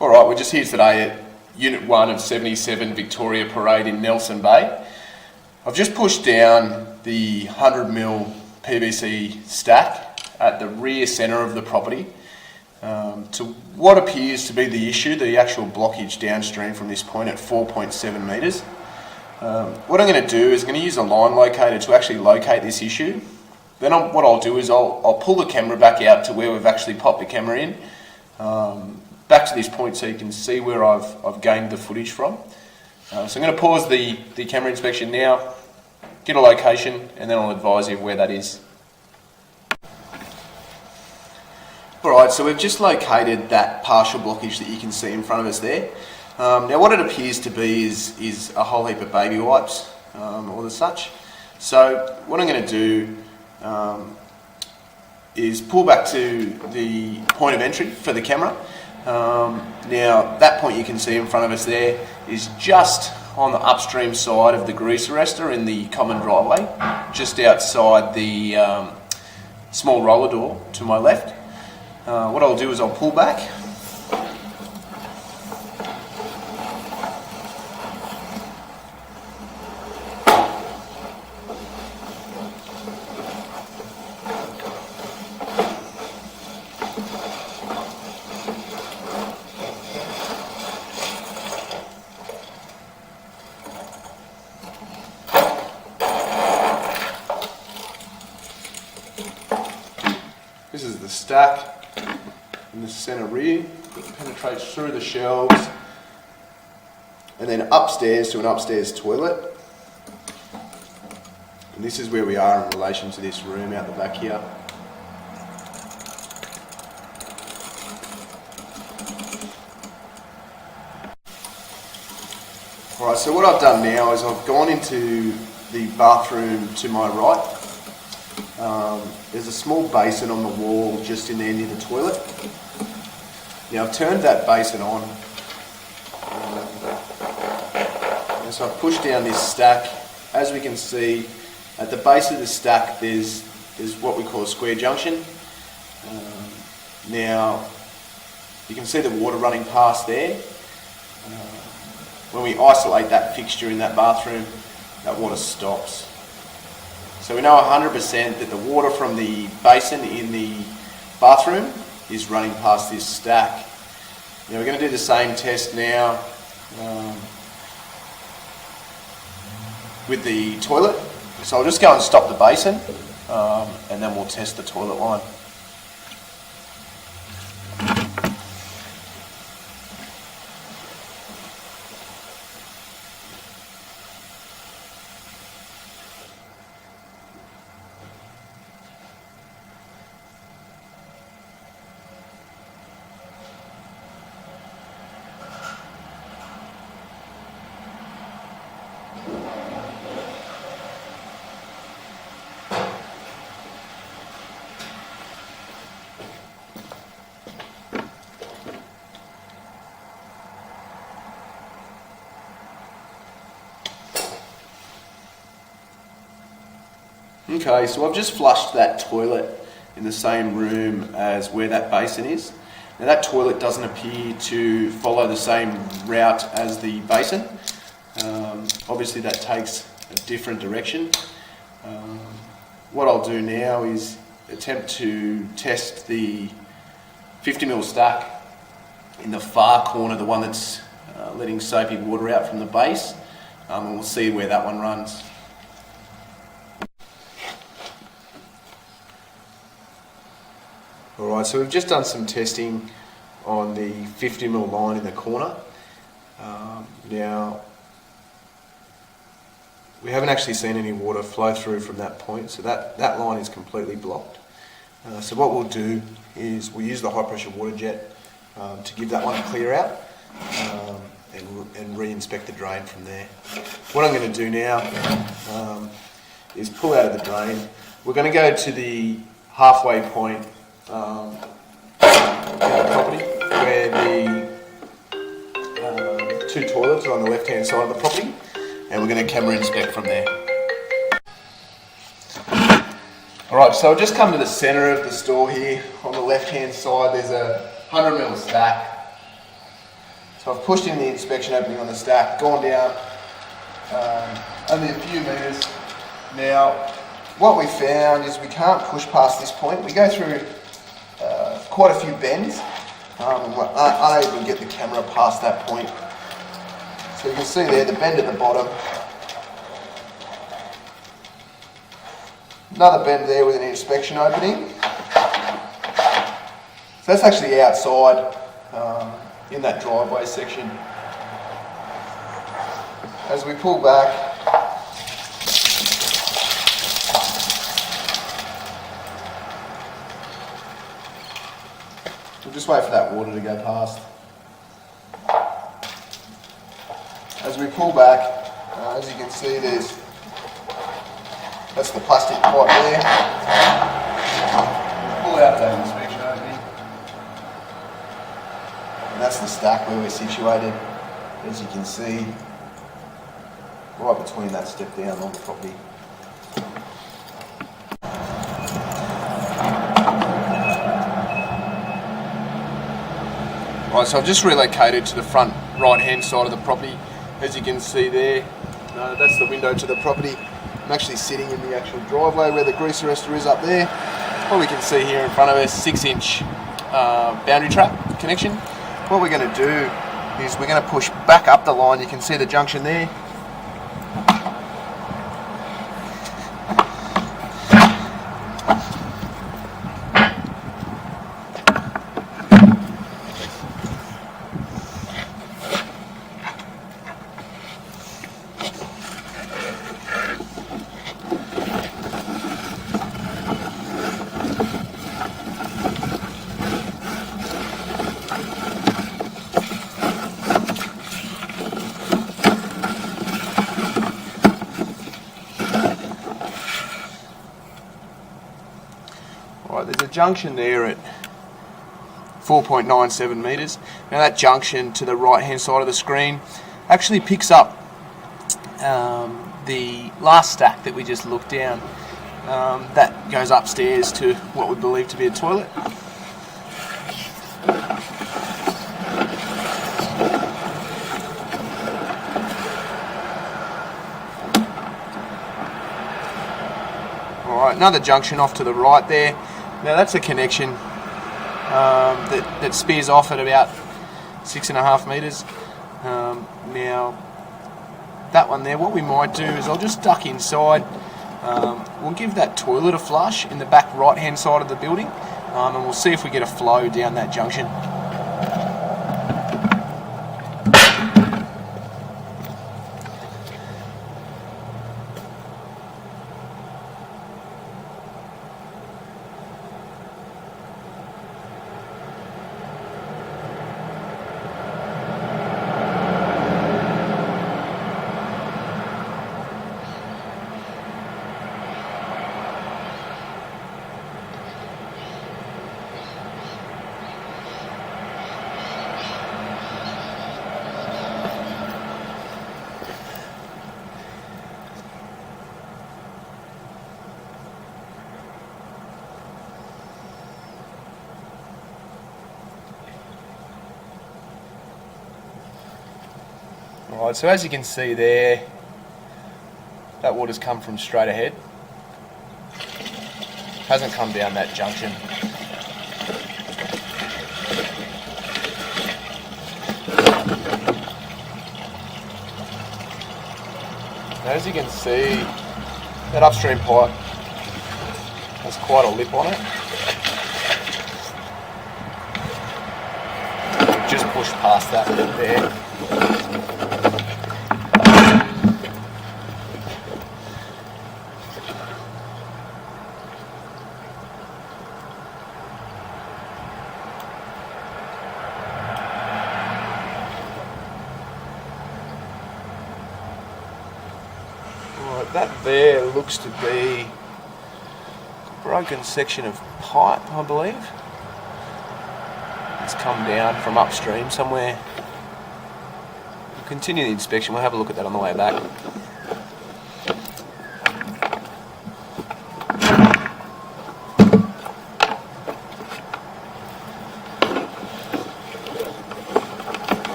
Alright, we're just here today at Unit 1 of 77 Victoria Parade in Nelson Bay. I've just pushed down the 100mm PVC stack at the rear centre of the property to what appears to be the issue, the actual blockage downstream from this point at 4.7 metres. What I'm going to do is I'm going to use a line locator to actually locate this issue. Then what I'll do is I'll pull the camera back out to where we've actually popped the camera in, back to this point so you can see where I've gained the footage from. So I'm going to pause the camera inspection now, get a location, and then I'll advise you where that is. Alright, so we've just located that partial blockage that you can see in front of us there. Now what it appears to be is a whole heap of baby wipes or the such. So what I'm going to do is pull back to the point of entry for the camera. Now that point you can see in front of us there is just on the upstream side of the grease arrestor in the common driveway, just outside the small roller door to my left. What I'll do is I'll pull back. This is the stack in the centre rear. It penetrates through the shelves and then upstairs to an upstairs toilet. And this is where we are in relation to this room out the back here. Alright, so what I've done now is I've gone into the bathroom to my right. There's a small basin on the wall just in there near the toilet. Now I've turned that basin on, and so I've pushed down this stack. As we can see, at the base of the stack there's what we call a square junction. Now you can see the water running past there. When we isolate that fixture in that bathroom, that water stops. So we know 100% that the water from the basin in the bathroom is running past this stack. Now we're going to do the same test now with the toilet. So I'll just go and stop the basin and then we'll test the toilet line. Okay, so I've just flushed that toilet in the same room as where that basin is. Now that toilet doesn't appear to follow the same route as the basin. Obviously that takes a different direction. What I'll do now is attempt to test the 50mm stack in the far corner, the one that's letting soapy water out from the base, and we'll see where that one runs. Alright, so we've just done some testing on the 50mm line in the corner. Now, we haven't actually seen any water flow through from that point, so that line is completely blocked. So what we'll do is we'll use the high pressure water jet to give that one a clear out and re-inspect the drain from there. What I'm going to do now is pull out of the drain. We're going to go to the halfway point in the property where the two toilets are on the left hand side of the property, and we're going to camera inspect from there. Alright, so I've just come to the centre of the store here. On the left hand side there's a 100mm stack So I've pushed in the inspection opening on the stack, gone down only a few metres. Now, what we found is we can't push past this point. We go through quite a few bends, and we're unable to get the camera past that point. So you can see there, the bend at the bottom. Another bend there with an inspection opening. So that's actually outside in that driveway section. As we pull back, we'll just wait for that water to go past. As we pull back, as you can see, that's the plastic pipe there. Pull out that inspection opening. And that's the stack where we're situated, as you can see, right between that step down on the property. Right, so I've just relocated to the front right-hand side of the property. As you can see there, that's the window to the property. I'm actually sitting in the actual driveway where the grease arrestor is up there. What we can see here in front of us, 6-inch boundary trap connection. What we're going to do is we're going to push back up the line. You can see the junction there. Right, there's a junction there at 4.97 metres. Now that junction to the right hand side of the screen actually picks up the last stack that we just looked down. That goes upstairs to what we believe to be a toilet. Alright, another junction off to the right there. Now that's a connection that spears off at about 6.5 metres. Now that one there, what we might do is I'll just duck inside. We'll give that toilet a flush in the back right hand side of the building, and we'll see if we get a flow down that junction. Alright, so as you can see there, that water's come from straight ahead. Hasn't come down that junction. Now, as you can see, that upstream pipe has quite a lip on it. Just push past that bit there. That there looks to be a broken section of pipe, I believe. It's come down from upstream somewhere. We'll continue the inspection, we'll have a look at that on the way back.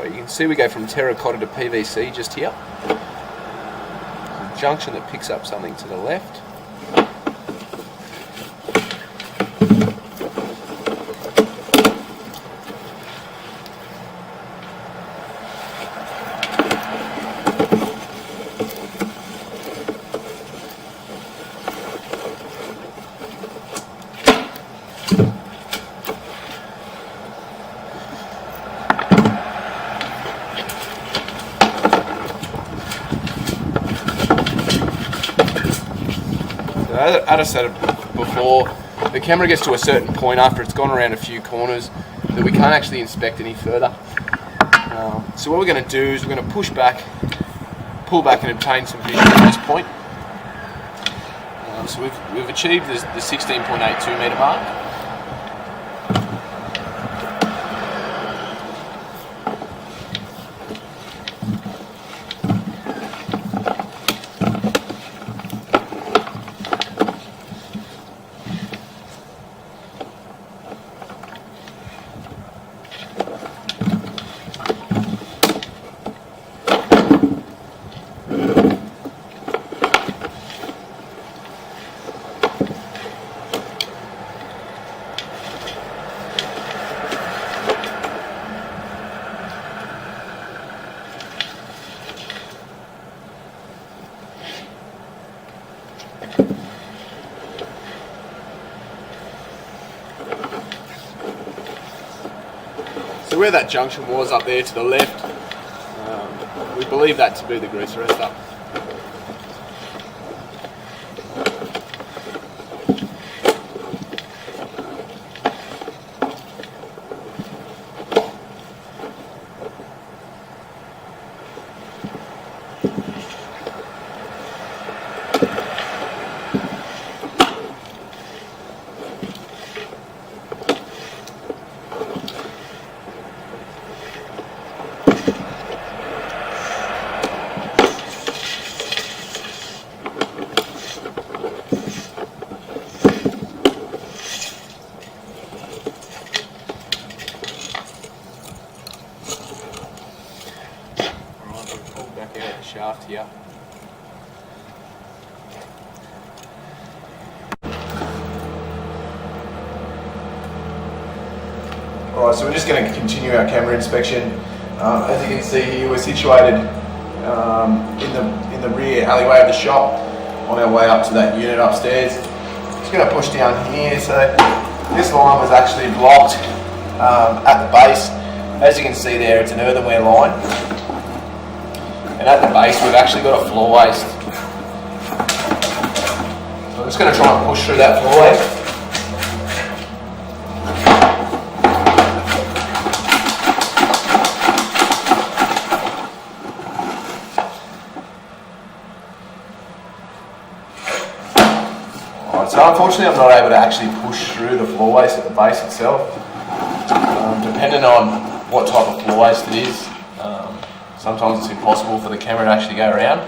Well, you can see we go from terracotta to PVC just here. A junction that picks up something to the left. As I said before, the camera gets to a certain point after it's gone around a few corners that we can't actually inspect any further. So what we're going to do is we're going to push back, pull back and obtain some vision at this point. So we've achieved the 16.82 metre mark. So where that junction was up there to the left, we believe that to be the grease arrestor. Back out the shaft here. Alright, so we're just going to continue our camera inspection. As you can see here, we're situated in the rear alleyway of the shop on our way up to that unit upstairs. Just going to push down here. So this line was actually blocked at the base. As you can see there, it's an earthenware line. And at the base, we've actually got a floor waste. So I'm just going to try and push through that floor waste. Alright, so unfortunately I'm not able to actually push through the floor waste at the base itself. Depending on what type of floor waste it is, sometimes it's impossible for the camera to actually go around.